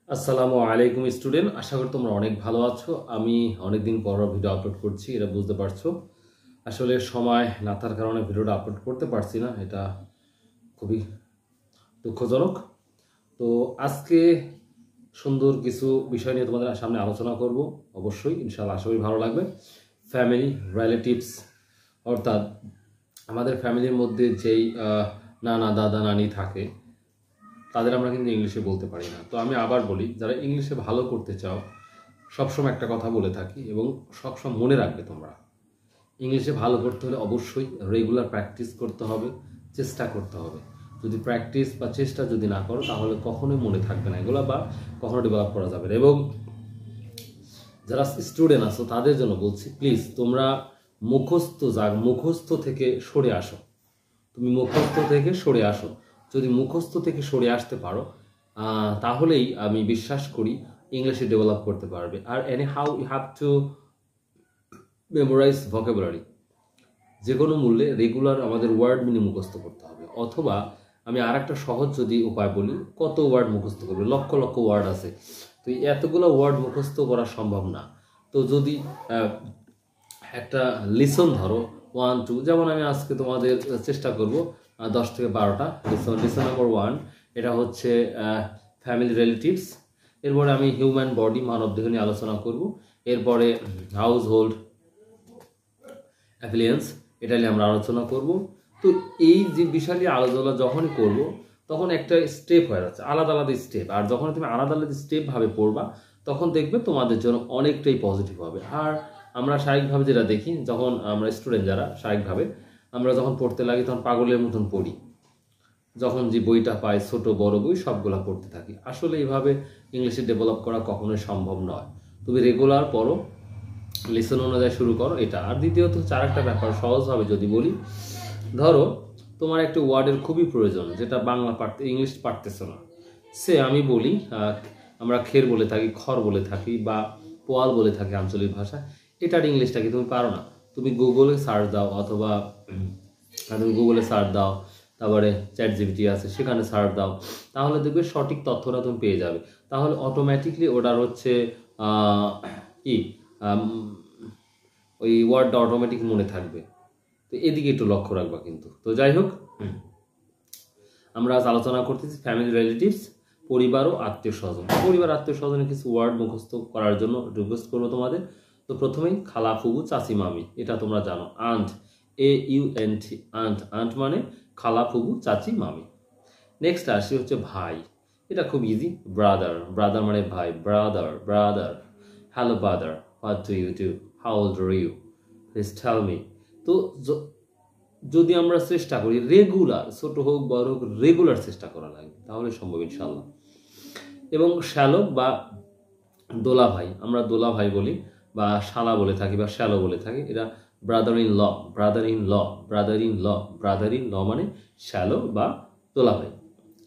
আসসালামু আলাইকুম স্টুডেন্ট, আশা করি তোমরা অনেক ভালো আছো। আমি অনেকদিন পর ভিডিও আপলোড করছি, এটা বুঝতে পারছো। আসলে সময় না থাকার কারণে ভিডিওটা আপলোড করতে পারছি না, এটা খুবই দুঃখজনক। তো আজকে সুন্দর কিছু বিষয় নিয়ে তোমাদের সামনে আলোচনা করব, অবশ্যই ইনশাআল্লাহ আশা করি ভালো লাগবে। ফ্যামিলি রিলেটিভস, অর্থাৎ আমাদের ফ্যামিলির মধ্যে যেই নানা দাদা নানি থাকে, তাদের আমরা কিন্তু ইংলিশে বলতে পারি না। তো আমি আবার বলি, যারা ইংলিশে ভালো করতে চাও, সবসময় একটা কথা বলে থাকি এবং সবসময় মনে রাখবে, তোমরা ইংলিশে ভালো করতে হলে অবশ্যই রেগুলার প্র্যাকটিস করতে হবে, চেষ্টা করতে হবে। যদি প্র্যাকটিস বা চেষ্টা যদি না করো, তাহলে কখনোই মনে থাকবে না এগুলো, বা কখনো ডেভেলপ করা যাবে না। এবং যারা স্টুডেন্ট আছো তাদের জন্য বলছি, প্লিজ তোমরা মুখস্থ থেকে সরে আসো। তুমি মুখস্থ থেকে সরে আসো। যদি মুখস্থ থেকে সরে আসতে পারো, তাহলেই আমি বিশ্বাস করি ইংলিশে ডেভেলপ করতে পারবে। আর anyhow you have to memorise vocabulary. যে কোনো মূল্যে রেগুলার আমাদের ওয়ার্ড মিনি মুখস্থ করতে হবে। অথবা আমি আর একটা সহজ যদি উপায় বলি, কত ওয়ার্ড মুখস্থ করবে? লক্ষ লক্ষ ওয়ার্ড আছে, তো এতগুলো ওয়ার্ড মুখস্থ করা সম্ভব না। তো যদি একটা লিসন ধরো 1 2, যেমন আমি আজকে তোমাদের চেষ্টা করব 10 থেকে 12টা লিসন নাম্বার 1, এটা হচ্ছে ফ্যামিলি রিলেটিভস। এরপরে আমি হিউম্যান বডি, মানব দেহ নিয়ে আলোচনা করব। এরপরে হাউস হোল্ড অ্যাপ্লিয়েন্স, এটা নিয়ে আমরা আলোচনা করব। তো এই যে বিষয় নিয়ে আলোচনা যখনই করব, তখন একটা স্টেপ হয়ে যাচ্ছে, আলাদা আলাদা স্টেপ। আর যখন তুমি আলাদা আলাদা স্টেপ ভাবে পড়বা, তখন দেখবে তোমাদের জন্য অনেকটাই পজিটিভ হবে। আর আমরা শারীরিকভাবে যেটা দেখি, যখন আমরা স্টুডেন্ট যারা শারীরিকভাবে আমরা যখন পড়তে লাগি, তখন পাগলের মতন পড়ি। যখন যে বইটা পাই, ছোট বড় বই সবগুলা পড়তে থাকি। আসলে এইভাবে ইংলিশে ডেভেলপ করা কখনোই সম্ভব নয়। তুমি রেগুলার পড়ো, লিসন অনুযায়ী শুরু করো, এটা। আর দ্বিতীয়ত হচ্ছে আরেকটা ব্যাপার, সহজভাবে যদি বলি, ধরো তোমার একটা ওয়ার্ডের খুবই প্রয়োজন, যেটা বাংলা ইংলিশ পারতেছো না। আমি বলি, আমরা খের বলে থাকি, খড় বলে থাকি, বা পোয়াল বলে থাকি আঞ্চলিক ভাষা। এটার ইংলিশটা কি তুমি পারো না? তুমি গুগলে সার্চ দাও, অথবা তুমি গুগলে সার্চ দাও, তারপরে চ্যাট জিপিটি আছে, সেখানে সার্চ দাও, তাহলে দেখবে সঠিক তথ্যটা তুমি পেয়ে যাবে। তাহলে অটোমেটিকলি ওটার হচ্ছে কি ওই ওয়ার্ডটা অটোমেটিক মনে থাকবে। তো এদিকে একটু লক্ষ্য রাখবা কিন্তু। তো যাই হোক, আমরা আজ আলোচনা করতেছি ফ্যামিলি রিলেটিভস, পরিবার ও আত্মীয় স্বজন। পরিবার আত্মীয় স্বজনের কিছু ওয়ার্ড মুখস্থ করার জন্য রিকোয়েস্ট করবো তোমাদের। তো প্রথমেই খালা, ফুবু, চাচি, মামি, এটা তোমরা জানো। Aunt, AUNT, aunt. আন্ট মানে খালা, ফুবু, চাচি, মামি। নেক্সট আসি হচ্ছে ভাই, এটা খুব ইজি। ব্রাদার, ব্রাদার মানে ভাই। Brother, brother. Hello brother, what do you do, how old are you, please tell me. তো যদি আমরা চেষ্টা করি রেগুলার, ছোট হোক বড় হোক, রেগুলার চেষ্টা করা লাগবে, তাহলে সম্ভব ইনশাল্লাহ। এবং শ্যালক বা দোলা ভাই, আমরা দোলা ভাই বলি, বা শালা বলে থাকি, বা শ্যালো বলে থাকি। এটা brother in law, brother in law, brother in law, brother in law মানে শ্যালো বা দোলা ভাই।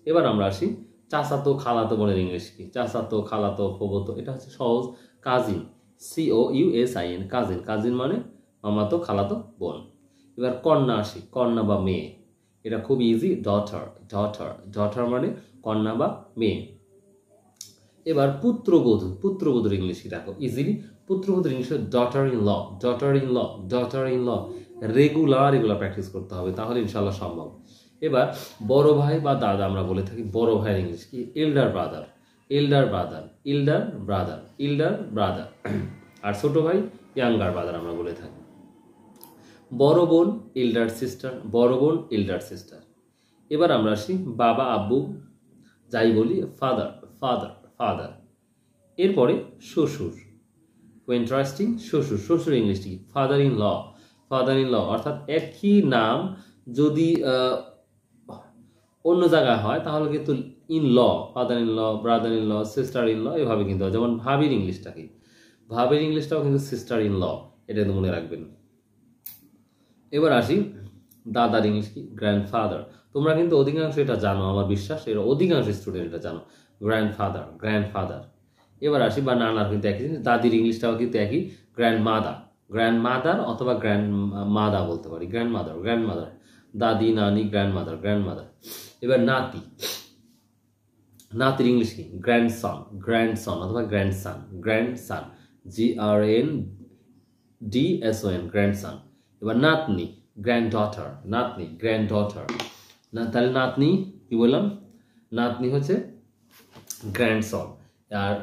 এবার আমরা আসি চাচাতো খালাতো বোনের ইংলিশ কি? চাচাতো, খালাতো, ফুফাতো, এটা হচ্ছে সহজ। Cousin, COUSIN, cousin. কাজিন মানে মামাতো, খালাতো, বোন। এবার কন্যা আসি, কন্যা বা মেয়ে, এটা খুব ইজি। ডটার, ডটার, ডটার মানে কন্যা বা মেয়ে। এবার পুত্রবধূ, পুত্রবধূর ইংলিশ কি দেখো ইজিলি। পুত্রবধূর English daughter in law, daughter in law, daughter in law. Regular এগুলো প্র্যাকটিস করতে হবে, তাহলে ইনশাল্লাহ সম্ভব। এবার বড় ভাই বা দাদা আমরা বলে থাকি, বড় ভাইয়ের ইংলিশ কি? Elder brother, elder brother, elder brother, elder brother. আর ছোট ভাই ইয়াঙ্গার ব্রাদার আমরা বলে থাকি। বড় বোন এল্ডার সিস্টার, বড় বোন এল্ডার সিস্টার। এবার আমরা আসি বাবা, আব্বু যাই বলি, ফাদার, ফাদার, ফাদার। এরপরে শ্বশুর, ইন্টারেস্টিং। শ্বশুর, শ্বশুর ইংলিশ কি? Father in law, father in law. অর্থাৎ একই নাম যদি অন্য জায়গায় হয়, তাহলে কিন্তু in law, father in law, brother in law, sister in law, এভাবে কিন্তু হয়। যেমন ভাবির ইংলিশটা কি? ভাবির ইংলিশটাও কিন্তু সিস্টার ইন ল, এটা কিন্তু মনে রাখবেন। এবার আসি দাদার ইংলিশ কি? গ্র্যান্ডফাদার। তোমরা কিন্তু অধিকাংশ এটা জানো, আমার বিশ্বাস এর অধিকাংশ স্টুডেন্ট এটা জানো। Grandfather, grandfather. এবার আসি বা নানার কিন্তু একই জিনিস। দাদির ইংলিশটাও কিন্তু একই, গ্র্যান্ডমাদার, গ্র্যান্ডমাদার অথবা গ্র্যান্ডমাদা বলতে পারি। Grandmother, grandmother. দাদি, নানি, গ্র্যান্ডমাদার, গ্র্যান্ডমাদার। এবার নাতি, নাতির ইংলিশ কি? গ্র্যান্ডসন অথবা গ্র্যান্ডসান, GRANDSON, গ্র্যান্ডসান। এবার নাতনি, গ্র্যান্ডডটার, না তাহলে নাতনি কি বললাম? নাতনি হচ্ছে গ্র্যান্ডসন, আর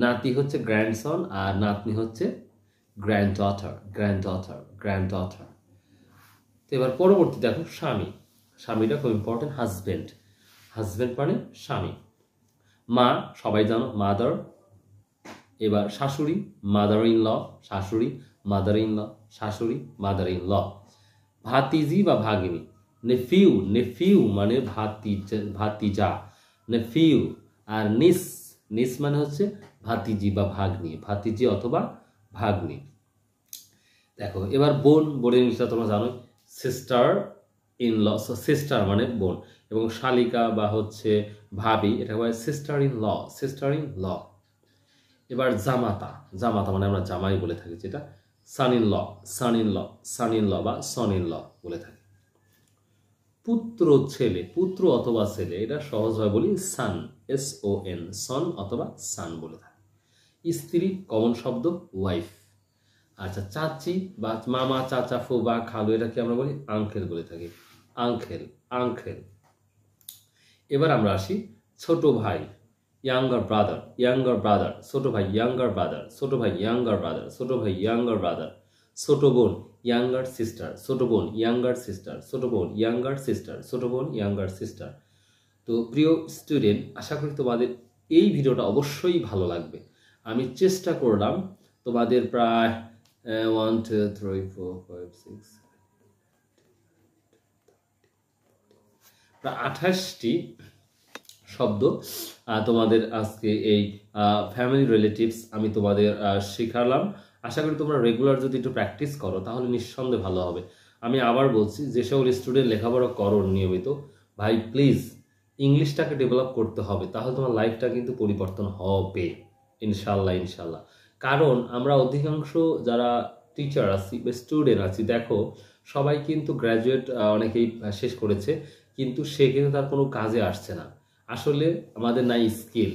নাতি হচ্ছে গ্র্যান্ডসন, আর নাতনি হচ্ছে গ্র্যান্ডডটার। তো এবার পরবর্তী দেখো স্বামীটা খুব ইম্পর্টেন্ট। হাজবেন্ড মানে স্বামী। মা সবাই জানো, মাদার। এবার শাশুড়ি, মাদার ইন ল। ভাতিজি বা ভাগিনী, নেফিউ মানে ভাতিজা, নেফিউ। আর নিস মানে হচ্ছে ভাতিজি বা ভাতিজি অথবা ভাগ্নি। দেখো এবার বোনের ইংলিশটা তোমরা জানো, সিস্টার মানে বোন, এবং শালিকা বা হচ্ছে ভাবি, এটা হয় সিস্টার ইন ল। এবার জামাতা মানে আমরা জামাই বলে থাকি, যেটা সান ইন ল বা সন ইন ল বলে থাকি। পুত্র অথবা ছেলে, এটা সহজভাবে বলি সান, SON, সন অথবা সান বলে থাকি। স্ত্রী কমন শব্দ ওয়াইফ। আচ্ছা, চাচি বা মামা, চাচা, ফুবা, খালু, এটা কি আমরা বলি? আঙ্কেল বলে থাকি, আঙ্কেল। এবার আমরা আসি ছোট ভাই, ইয়াঙ্গার ব্রাদার, ছোট ভাই ইয়াঙ্গার ব্রাদার, ছোট বোন ইয়াঙ্গার সিস্টার। তো প্রিয় স্টুডেন্ট, আশা করি তোমাদের এই ভিডিওটা অবশ্যই ভালো লাগবে। আমি চেষ্টা করলাম তোমাদের প্রায় 1 2 3 4 5 6 প্রায় 28টি শব্দ তোমাদের আজকে এই ফ্যামিলি রিলেটিভস আমি তোমাদের শেখালাম। আশা করি তোমরা রেগুলার যদি একটু প্র্যাকটিস করো তাহলে নিঃসন্দেহে ভালো হবে। আমি আবার বলছি, যে সকল স্টুডেন্ট লেখাপড়া করো নিয়মিত, ভাই প্লিজ ইংলিশটাকে ডেভেলপ করতে হবে, তাহলে তোমার লাইফটা কিন্তু পরিবর্তন হবে ইনশাল্লাহ। কারণ আমরা অধিকাংশ যারা টিচার আছি বা স্টুডেন্ট আছি, দেখো সবাই কিন্তু গ্র্যাজুয়েট অনেকেই শেষ করেছে, কিন্তু সে কিন্তু তার কোনো কাজে আসছে না। আসলে আমাদের নাই skill,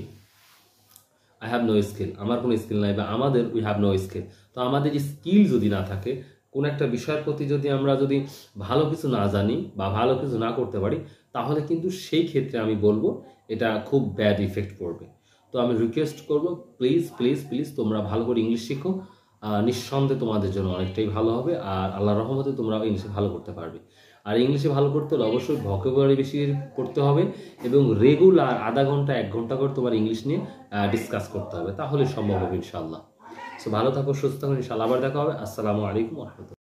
I have no skill, আমার কোনো স্কিল নাই, বা উই হ্যাভ নো স্কিল। তো আমাদের স্কিল যদি না থাকে, কোনো একটা বিষয়ের প্রতি আমরা যদি ভালো কিছু না জানি বা ভালো কিছু না করতে পারি, তাহলে কিন্তু সেই ক্ষেত্রে আমি বলবো এটা খুব ব্যাড ইফেক্ট পড়বে। তো আমি রিকোয়েস্ট করবো, প্লিজ তোমরা ভালো করে ইংলিশ শিখো, নিঃসন্দেহে তোমাদের জন্য অনেকটাই ভালো হবে, আর আল্লাহর রহমতে তোমরা ইংলিশে ভালো করতে পারবে। আর ইংলিশে ভালো করতে হলে অবশ্যই ভোকাবুলারি বেশি পড়তে হবে, এবং রেগুলার আধা ঘন্টা 1 ঘন্টা করে তোমার ইংলিশ নিয়ে ডিসকাস করতে হবে, তাহলে সম্ভব হবে ইনশাআল্লাহ। সো ভালো থাকো, সুস্থ থাকো, ইনশাআল্লাহ আবার দেখা হবে। আসসালামু আলাইকুম ওয়া রাহমাতুল্লাহ।